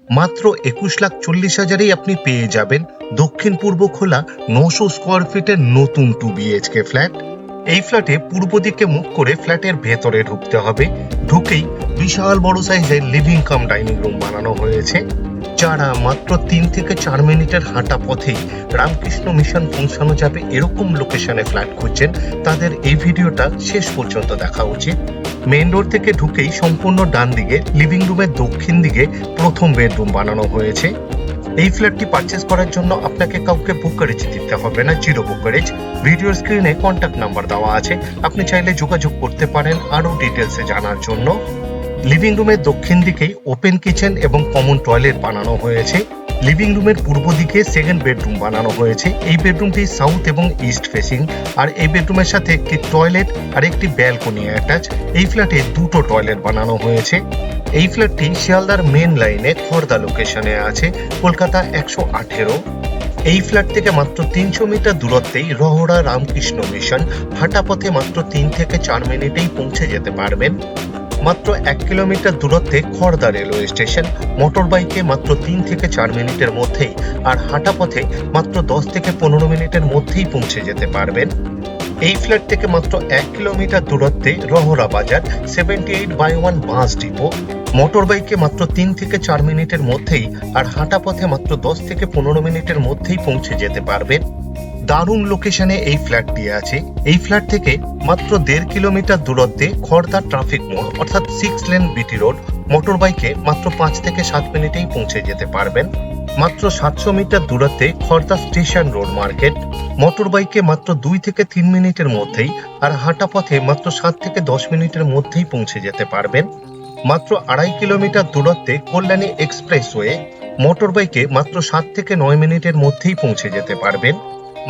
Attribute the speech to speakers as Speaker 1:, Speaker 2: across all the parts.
Speaker 1: মাত্র 21,40,000-এই আপনি পেয়ে যাবেন দক্ষিণ পূর্ব খোলা 900 স্কোয়ার ফিটের নতুন 2 BHK ফ্ল্যাট। এই ফ্ল্যাটে পূর্ব দিকে মুখ করে ফ্ল্যাটের ভেতরে ঢুকতে হবে। ঢুকেই বিশাল বড় সাইজের লিভিং কাম ডাইনিং রুম বানানো হয়েছে। যারা মাত্র 3 থেকে 4 মিনিটের হাঁটা পথেই রামকৃষ্ণ মিশন পৌঁছানো যাবে এরকম লোকেশনে ফ্ল্যাট খুঁজছেন, তাদের এই ভিডিওটা শেষ পর্যন্ত দেখা উচিত। মেইন রোড থেকে ঢুকেই সম্পূর্ণ ডান দিকে লিভিং রুমের দক্ষিণ দিকে প্রথম বেডরুম বানানো হয়েছে। এই ফ্ল্যাটটি পারচেজ করার জন্য আপনাকে কাউকে ব্রোকারেজ দিতে হবে না, জিরো ব্রোকারেজ। ভিডিওর স্ক্রিনে কন্ট্যাক্ট নাম্বার দেওয়া আছে, আপনি চাইলে যোগাযোগ করতে পারেন আরো ডিটেলসে জানার জন্য। লিভিং রুমের দক্ষিণ দিকেই ওপেন কিচেন এবং কমন টয়লেট বানানো হয়েছে। লিভিং রুমের পূর্ব দিকে সেকেন্ড বেডরুম বানানো হয়েছে। এই বেডরুমটি সাউথ এবং ইস্ট ফেসিং, আর এই বেডরুমের সাথে একটি টয়লেট আর একটি ব্যালকনি অ্যাটাচ। এই ফ্ল্যাটে দুটো টয়লেট বানানো হয়েছে। এই ফ্ল্যাটটি শিয়ালদার মেন লাইনে খড়দা লোকেশনে আছে, কলকাতা 118। এই ফ্ল্যাট থেকে মাত্র 300 মিটার দূরত্বেই রহড়া রামকৃষ্ণ মিশন। হাঁটা পথে মাত্র 3 থেকে 4 মিনিটেই পৌঁছে যেতে পারবেন। মাত্র 1 কিলোমিটার দূরত্বে খড়দা রেলওয়ে স্টেশন। মোটর বাইকে মাত্র 3 থেকে 4 মিনিটের মধ্যেই, আর হাঁটা পথে মাত্র 10 থেকে 15 মিনিটের মধ্যেই পৌঁছে যেতে পারবেন। এই ফ্ল্যাট থেকে মাত্র 1 কিলোমিটার দূরত্বে রহড়া বাজার 78/1 বাস ডিপো। মোটর বাইকে মাত্র 3 থেকে 4 মিনিটের মধ্যেই, আর হাঁটা পথে মাত্র 10 থেকে 15 মিনিটের মধ্যেই পৌঁছে যেতে পারবেন। দারুণ লোকেশনে এই ফ্ল্যাটটি আছে। এই ফ্ল্যাট থেকে মাত্র 1.5 কিলোমিটার দূরত্বে খড়দা ট্রাফিক মোড় অর্থাৎ 6 লেন বিটি রোড। মোটর বাইকে মাত্র 5 থেকে 7 মিনিটেই পৌঁছে যেতে পারবেন। মাত্র 700 মিটার দূরত্বে Khardah station road market. Motor বাইকে মাত্র 2 থেকে 3 মিনিটের মধ্যেই, আর হাঁটা পথে মাত্র 7 থেকে 10 মিনিটের মধ্যেই পৌঁছে যেতে পারবেন। মাত্র 2.5 কিলোমিটার দূরত্বে কল্যাণী এক্সপ্রেসওয়ে। মোটর বাইকে মাত্র 7 থেকে 9 মিনিটের মধ্যেই পৌঁছে যেতে পারবেন।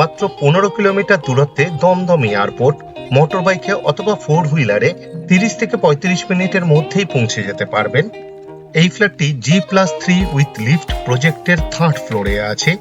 Speaker 1: মাত্র 15 কিলোমিটার দূরত্বে দমদম এয়ারপোর্ট। মোটর বাইকে অথবা 4 হুইলারে 30 থেকে 35 মিনিটের মধ্যেই পৌঁছে যেতে পারবেন। এই ফ্ল্যাটটি G+3 উইথ লিফট প্রজেক্টের 3rd ফ্লোরে আছে।